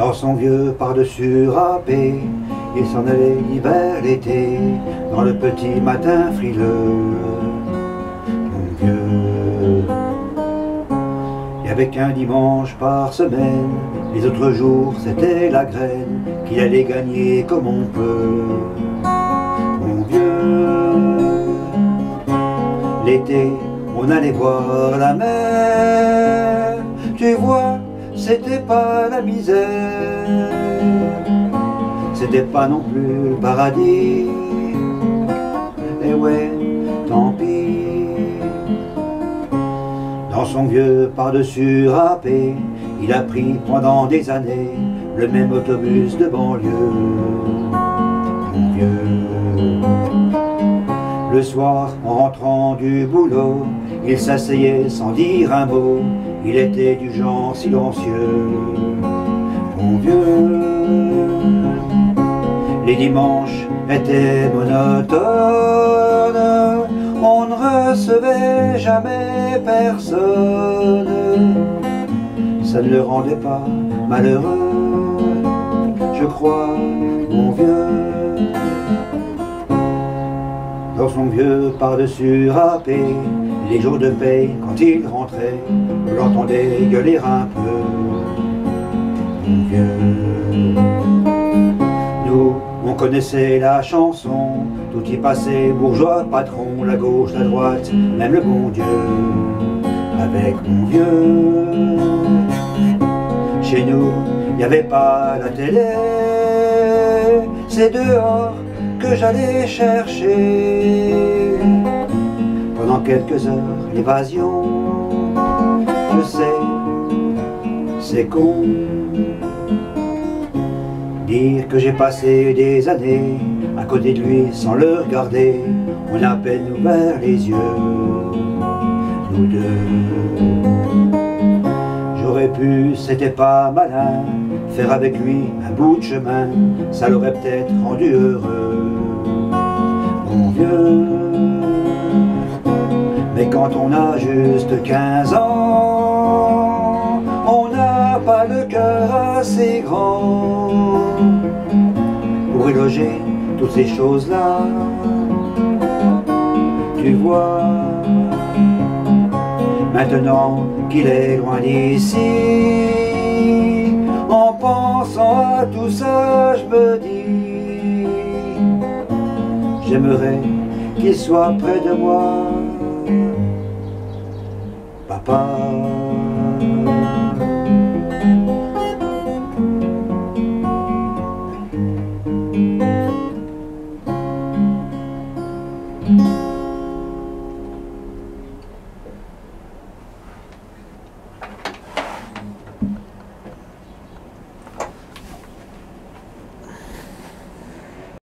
Dans son vieux par-dessus râpé, il s'en allait l'hiver, l'été, dans le petit matin frileux. Mon vieux, il y avait qu'un dimanche par semaine, les autres jours c'était la graine qu'il allait gagner comme on peut. Mon vieux, l'été, on allait voir la mer, tu vois, c'était pas la misère, c'était pas non plus le paradis, et ouais, tant pis. Dans son vieux par-dessus râpé, il a pris pendant des années le même autobus de banlieue. Mon vieux, le soir, en rentrant du boulot, il s'asseyait sans dire un mot, il était du genre silencieux. Mon vieux, les dimanches étaient monotones, on ne recevait jamais personne, ça ne le rendait pas malheureux, je crois, mon vieux. Dans son vieux par-dessus râpé, les jours de paye, quand il rentrait, on l'entendait gueuler un peu. Mon vieux, nous, on connaissait la chanson, tout y passait, bourgeois, patron, la gauche, la droite, même le bon Dieu. Avec mon vieux, chez nous, il n'y avait pas la télé, c'est dehors que j'allais chercher. Pendant quelques heures, l'évasion, je sais, c'est con. Dire que j'ai passé des années à côté de lui sans le regarder, on a à peine ouvert les yeux, nous deux. J'aurais pu, c'était pas malin, faire avec lui un bout de chemin, ça l'aurait peut-être rendu heureux, mon vieux. Mais quand on a juste 15 ans, on n'a pas le cœur assez grand pour éloger toutes ces choses-là. Tu vois, maintenant qu'il est loin d'ici, en pensant à tout ça, je me dis, j'aimerais qu'il soit près de moi. Papa.